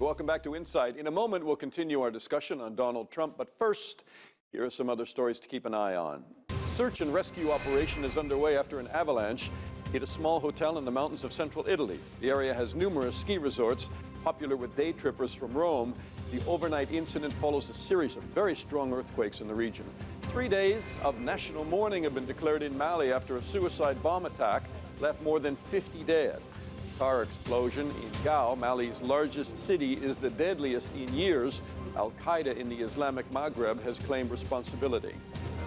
Welcome back to Insight. In a moment, we'll continue our discussion on Donald Trump, but first, here are some other stories to keep an eye on. Search and rescue operation is underway after an avalanche hit a small hotel in the mountains of central Italy. The area has numerous ski resorts, popular with day trippers from Rome. The overnight incident follows a series of very strong earthquakes in the region. 3 days of national mourning have been declared in Mali after a suicide bomb attack left more than 50 dead. Car explosion in Gao, Mali's largest city, is the deadliest in years. Al-Qaeda in the Islamic Maghreb has claimed responsibility.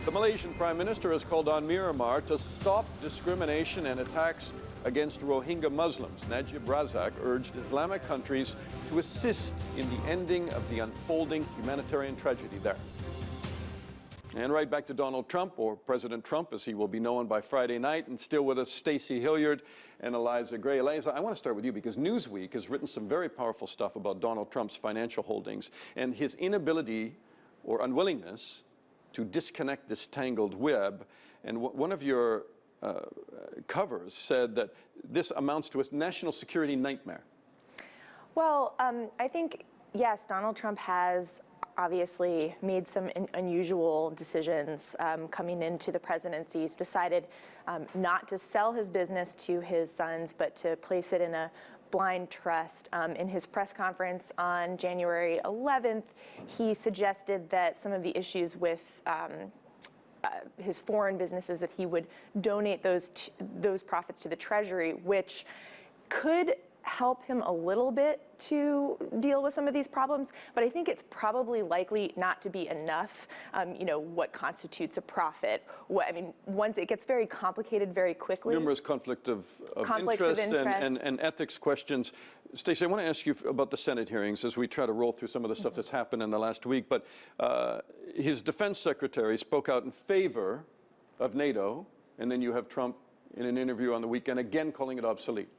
The Malaysian Prime Minister has called on Myanmar to stop discrimination and attacks against Rohingya Muslims. Najib Razak urged Islamic countries to assist in the ending of the unfolding humanitarian tragedy there. And right back to Donald Trump, or President Trump, as he will be known by Friday night. And still with us, Stacey Hilliard and Eliza Gray. Eliza, I want to start with you because Newsweek has written some very powerful stuff about Donald Trump's financial holdings and his inability or unwillingness to disconnect this tangled web. And one of your covers said that this amounts to a national security nightmare. Well, I think, yes, Donald Trump has obviously made some unusual decisions coming into the presidency. He's decided not to sell his business to his sons, but to place it in a blind trust. In his press conference on January 11th, he suggested that some of the issues with his foreign businesses, that he would donate those profits to the Treasury, which could help him a little bit to deal with some of these problems, but I think it's probably likely not to be enough. What constitutes a profit? Once it gets very complicated very quickly. Numerous conflicts of interest. And ethics questions. Stacey, I want to ask you about the Senate hearings as we try to roll through some of the stuff that's happened in the last week, but his defense secretary spoke out in favor of NATO, and then you have Trump in an interview on the weekend again calling it obsolete.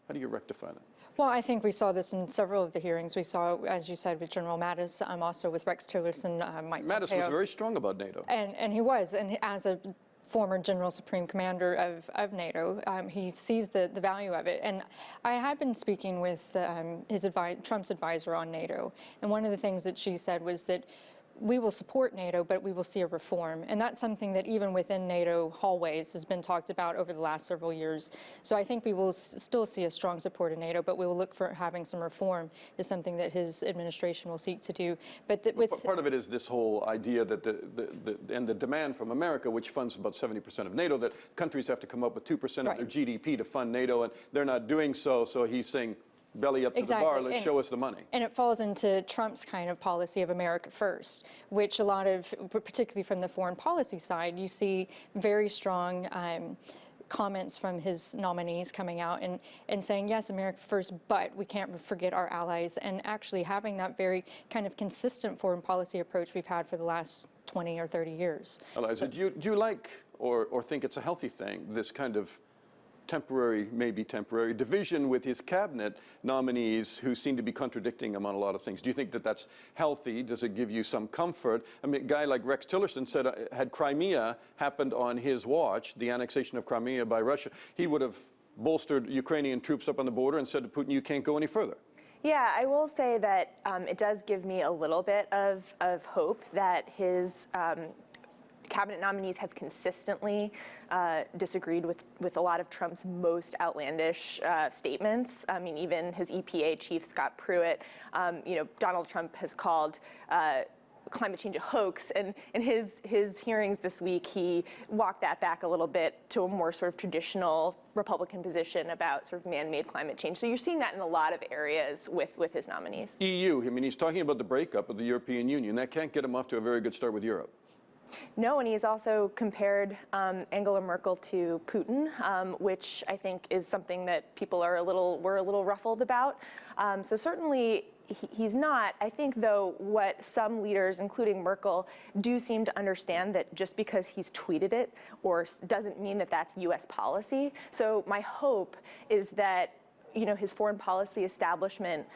How do you rectify that? Well, I think we saw this in several of the hearings. We saw, as you said, with General Mattis, also with Rex Tillerson, Mike Mattis Pompeo. was very strong about NATO. And he was, and as a former General Supreme Commander of NATO, he sees the value of it. And I had been speaking with Trump's advisor on NATO, and one of the things that she said was that we will support NATO, but we will see a reform. And that's something that even within NATO hallways has been talked about over the last several years. So I think we will still see a strong support of NATO, but we will look for having some reform is something that his administration will seek to do. But part of it is this whole idea that the demand from America, which funds about 70% of NATO, that countries have to come up with 2% of their GDP to fund NATO, and they're not doing so. So he's saying, belly up to the bar, let's show us the money. And it falls into Trump's kind of policy of America first, which a lot of, particularly from the foreign policy side, you see very strong comments from his nominees coming out and saying, yes, America first, but we can't forget our allies, and actually having that very kind of consistent foreign policy approach we've had for the last 20 or 30 years. Eliza, do you like or think it's a healthy thing, this kind of maybe temporary division with his cabinet nominees who seem to be contradicting him on a lot of things? Do you think that that's healthy? Does it give you some comfort? I mean, a guy like Rex Tillerson said had Crimea happened on his watch, the annexation of Crimea by Russia, he would have bolstered Ukrainian troops up on the border and said to Putin, you can't go any further. Yeah, I will say that it does give me a little bit of hope that his cabinet nominees have consistently disagreed with a lot of Trump's most outlandish statements. I mean, even his EPA chief, Scott Pruitt, Donald Trump has called climate change a hoax, and in his hearings this week, he walked that back a little bit to a more sort of traditional Republican position about sort of man-made climate change. So you're seeing that in a lot of areas with his nominees. EU, I mean, he's talking about the breakup of the European Union. That can't get him off to a very good start with Europe. No, and he's also compared Angela Merkel to Putin, which I think is something that people were a little ruffled about. So certainly he's not. I think, though, what some leaders, including Merkel, do seem to understand that just because he's tweeted it doesn't mean that that's U.S. policy. So my hope is that his foreign policy establishment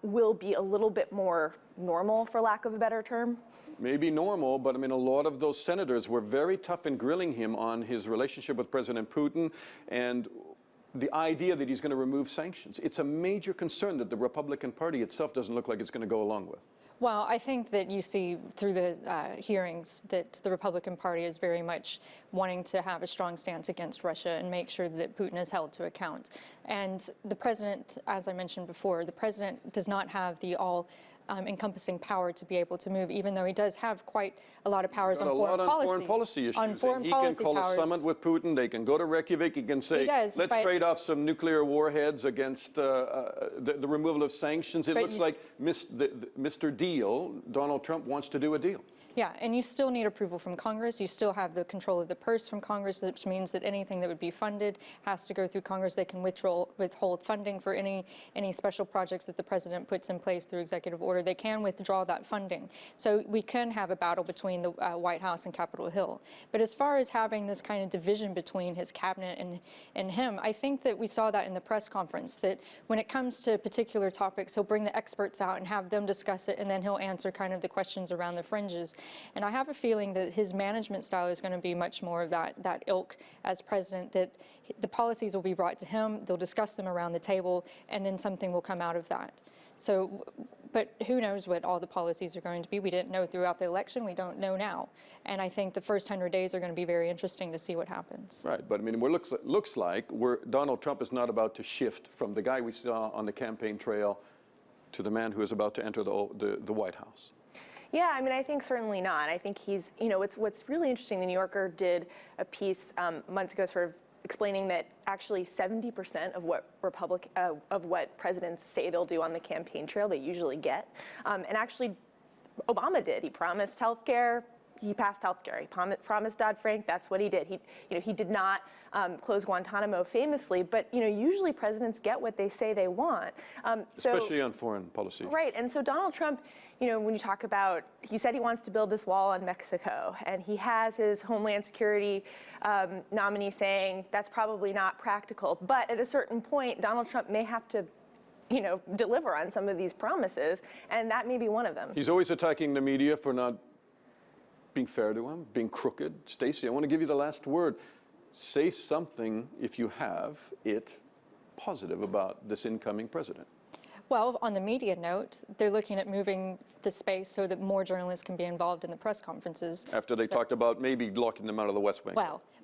will be a little bit more normal, for lack of a better term. Maybe normal, but I mean, a lot of those senators were very tough in grilling him on his relationship with President Putin and the idea that he's going to remove sanctions. It's a major concern that the Republican Party itself doesn't look like it's going to go along with. Well, I think that you see through the hearings that the Republican Party is very much wanting to have a strong stance against Russia and make sure that Putin is held to account. And the president, as I mentioned before, the president does not have the encompassing power to be able to move, even though he does have quite a lot of powers on foreign policy. Foreign policy issues. On foreign he policy can call powers. a summit with Putin. They can go to Reykjavik. He can say, let's trade off some nuclear warheads against the removal of sanctions. It looks like Mr. Deal, Donald Trump, wants to do a deal. Yeah, and you still need approval from Congress. You still have the control of the purse from Congress, which means that anything that would be funded has to go through Congress. They can withhold funding for any special projects that the president puts in place through executive order. They can withdraw that funding. So we can have a battle between the White House and Capitol Hill. But as far as having this kind of division between his cabinet and him, I think that we saw that in the press conference, that when it comes to particular topics, he'll bring the experts out and have them discuss it, and then he'll answer kind of the questions around the fringes. And I have a feeling that his management style is going to be much more of that ilk as president, that the policies will be brought to him, they'll discuss them around the table, and then something will come out of that. So, but who knows what all the policies are going to be? We didn't know throughout the election, we don't know now. And I think the first 100 days are going to be very interesting to see what happens. Right, but I mean, it looks like Donald Trump is not about to shift from the guy we saw on the campaign trail to the man who is about to enter the White House. Yeah, I mean, I think certainly not. I think he's, what's really interesting, the New Yorker did a piece months ago sort of explaining that actually 70% of what presidents say they'll do on the campaign trail, they usually get. And actually, Obama did. He promised health care. He passed health care. He promised Dodd-Frank. That's what he did. He did not close Guantanamo famously, but usually presidents get what they say they want. Especially on foreign policy. Right, and so Donald Trump, when you talk about, he said he wants to build this wall on Mexico, and he has his Homeland Security nominee saying that's probably not practical. But at a certain point, Donald Trump may have to deliver on some of these promises, and that may be one of them. He's always attacking the media for not being fair to him, being crooked. Stacey, I want to give you the last word. Say something, if you have it, positive about this incoming president. Well, on the media note, they're looking at moving the space so that more journalists can be involved in the press conferences. After they talked about maybe locking them out of the West Wing.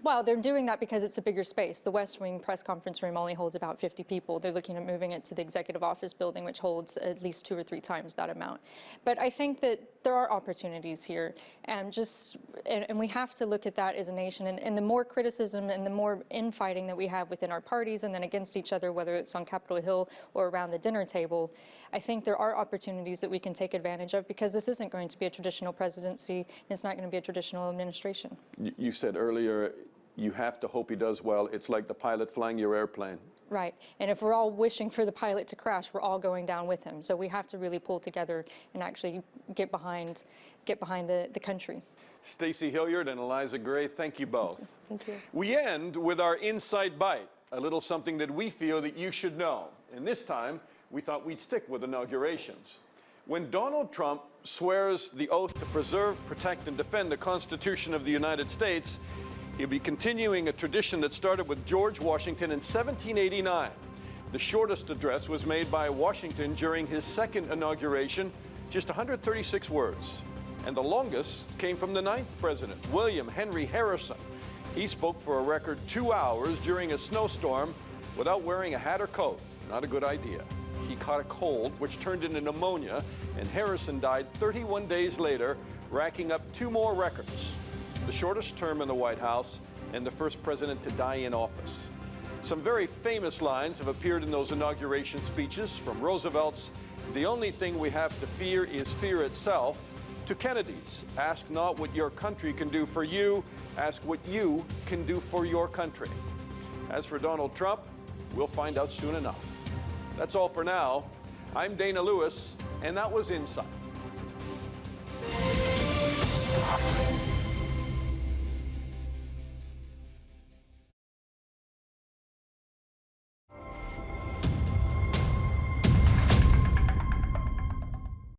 Well, they're doing that because it's a bigger space. The West Wing press conference room only holds about 50 people. They're looking at moving it to the executive office building, which holds at least 2 or 3 times that amount. But I think that there are opportunities here, and we have to look at that as a nation. And the more criticism and the more infighting that we have within our parties and then against each other, whether it's on Capitol Hill or around the dinner table, I think there are opportunities that we can take advantage of, because this isn't going to be a traditional presidency. It's not going to be a traditional administration. You said earlier, you have to hope he does well. It's like the pilot flying your airplane. Right, and if we're all wishing for the pilot to crash, we're all going down with him. So we have to really pull together and actually get behind the country. Stacey Hilliard and Eliza Gray, thank you both. Thank you. We end with our Insight Bite, a little something that we feel that you should know. And this time, we thought we'd stick with inaugurations. When Donald Trump swears the oath to preserve, protect, and defend the Constitution of the United States, he'll be continuing a tradition that started with George Washington in 1789. The shortest address was made by Washington during his second inauguration, just 136 words. And the longest came from the 9th president, William Henry Harrison. He spoke for a record 2 hours during a snowstorm without wearing a hat or coat. Not a good idea. He caught a cold, which turned into pneumonia, and Harrison died 31 days later, racking up 2 more records. The shortest term in the White House and the first president to die in office. Some very famous lines have appeared in those inauguration speeches, from Roosevelt's, "The only thing we have to fear is fear itself," to Kennedy's, "Ask not what your country can do for you, ask what you can do for your country." As for Donald Trump, we'll find out soon enough. That's all for now. I'm Dana Lewis, and that was Insight.